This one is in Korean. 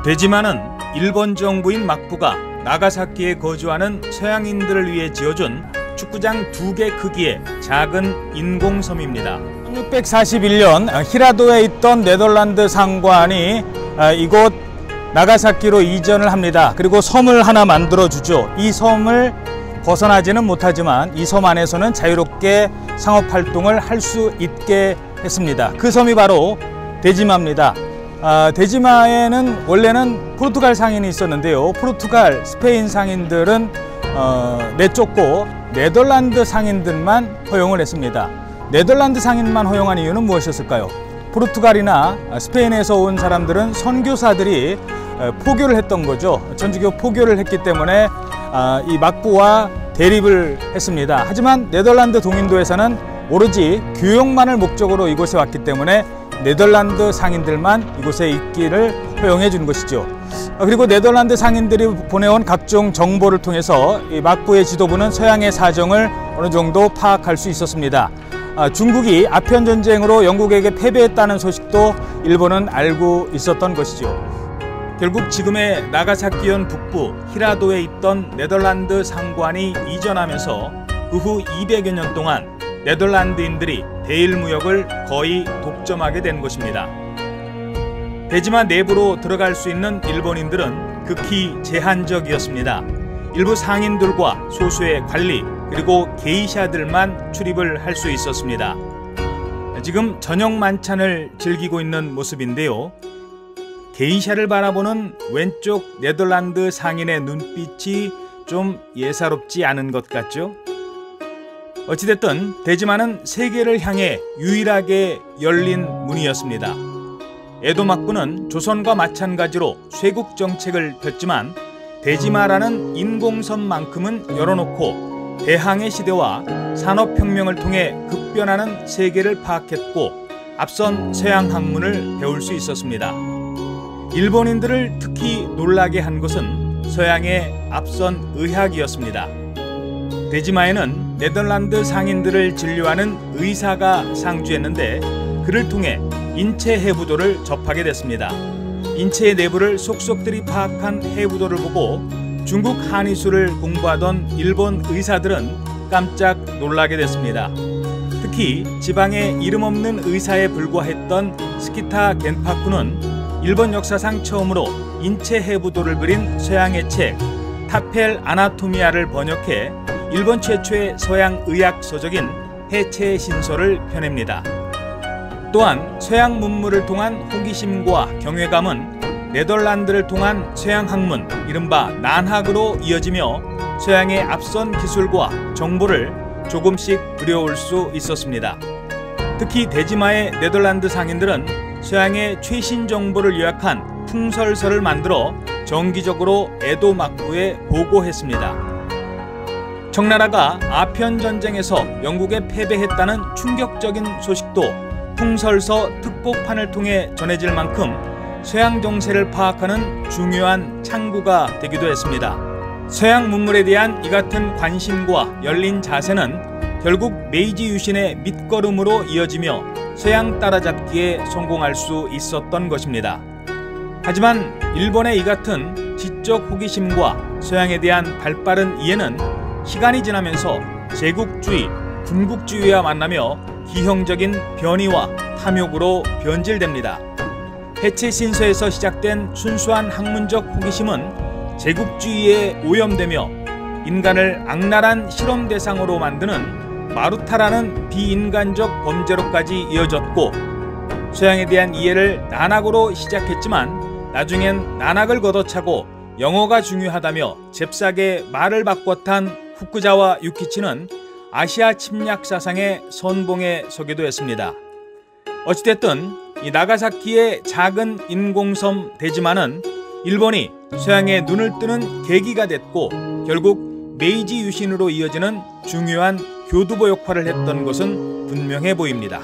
대지마는 일본 정부인 막부가 나가사키에 거주하는 서양인들을 위해 지어준 축구장 2개 크기의 작은 인공섬입니다. 1641년 히라도에 있던 네덜란드 상관이 이곳 나가사키로 이전을 합니다. 그리고 섬을 하나 만들어주죠. 이 섬을 벗어나지는 못하지만 이 섬 안에서는 자유롭게 상업활동을 할 수 있게 했습니다. 그 섬이 바로 대지마입니다. 대지마에는 원래는 포르투갈 상인이 있었는데요. 포르투갈, 스페인 상인들은 내쫓고 네덜란드 상인들만 허용을 했습니다. 네덜란드 상인만 허용한 이유는 무엇이었을까요? 포르투갈이나 스페인에서 온 사람들은 선교사들이 포교를 했던 거죠. 천주교 포교를 했기 때문에 이 막부와 대립을 했습니다. 하지만 네덜란드 동인도에서는 오로지 교역만을 목적으로 이곳에 왔기 때문에 네덜란드 상인들만 이곳에 있기를 허용해 준 것이죠. 그리고 네덜란드 상인들이 보내온 각종 정보를 통해서 이 막부의 지도부는 서양의 사정을 어느 정도 파악할 수 있었습니다. 중국이 아편 전쟁으로 영국에게 패배했다는 소식도 일본은 알고 있었던 것이죠. 결국 지금의 나가사키현 북부 히라도에 있던 네덜란드 상관이 이전하면서 그 후 200여 년 동안 네덜란드인들이 대일 무역을 거의 독점하게 된 것입니다. 대지마 내부로 들어갈 수 있는 일본인들은 극히 제한적이었습니다. 일부 상인들과 소수의 관리 그리고 게이샤들만 출입을 할 수 있었습니다. 지금 저녁 만찬을 즐기고 있는 모습인데요. 게이샤를 바라보는 왼쪽 네덜란드 상인의 눈빛이 좀 예사롭지 않은 것 같죠? 어찌됐든 대지마는 세계를 향해 유일하게 열린 문이었습니다. 에도 막부는 조선과 마찬가지로 쇄국 정책을 폈지만 대지마라는 인공섬만큼은 열어놓고 대항해 시대와 산업혁명을 통해 급변하는 세계를 파악했고 앞선 서양 학문을 배울 수 있었습니다. 일본인들을 특히 놀라게 한 것은 서양의 앞선 의학이었습니다. 대지마에는 네덜란드 상인들을 진료하는 의사가 상주했는데 그를 통해 인체 해부도를 접하게 됐습니다. 인체의 내부를 속속들이 파악한 해부도를 보고 중국 한의술을 공부하던 일본 의사들은 깜짝 놀라게 됐습니다. 특히 지방에 이름 없는 의사에 불과했던 스키타 겐파쿠는 일본 역사상 처음으로 인체 해부도를 그린 서양의 책 타펠 아나토미아를 번역해 일본 최초의 서양 의학 서적인 해체의 신서를 펴냅니다. 또한 서양 문물을 통한 호기심과 경외감은 네덜란드를 통한 서양 학문, 이른바 난학으로 이어지며 서양의 앞선 기술과 정보를 조금씩 들여올 수 있었습니다. 특히 대지마의 네덜란드 상인들은 서양의 최신 정보를 요약한 풍설서를 만들어 정기적으로 에도 막부에 보고했습니다. 청나라가 아편 전쟁에서 영국에 패배했다는 충격적인 소식도 풍설서 특보판을 통해 전해질 만큼 서양 정세를 파악하는 중요한 창구가 되기도 했습니다. 서양 문물에 대한 이 같은 관심과 열린 자세는 결국 메이지 유신의 밑거름으로 이어지며 서양 따라잡기에 성공할 수 있었던 것입니다. 하지만 일본의 이 같은 지적 호기심과 서양에 대한 발빠른 이해는 시간이 지나면서 제국주의, 군국주의와 만나며 기형적인 변이와 탐욕으로 변질됩니다. 해체 신서에서 시작된 순수한 학문적 호기심은 제국주의에 오염되며 인간을 악랄한 실험 대상으로 만드는 마루타라는 비인간적 범죄로까지 이어졌고 서양에 대한 이해를 난학으로 시작했지만 나중엔 난학을 걷어차고 영어가 중요하다며 잽싸게 말을 바꿔 탄 후쿠자와 유키치는 아시아 침략 사상의 선봉에 서기도 했습니다. 어찌됐든 이 나가사키의 작은 인공섬 대지마는 일본이 서양의 눈을 뜨는 계기가 됐고 결국 메이지 유신으로 이어지는 중요한 교두보 역할을 했던 것은 분명해 보입니다.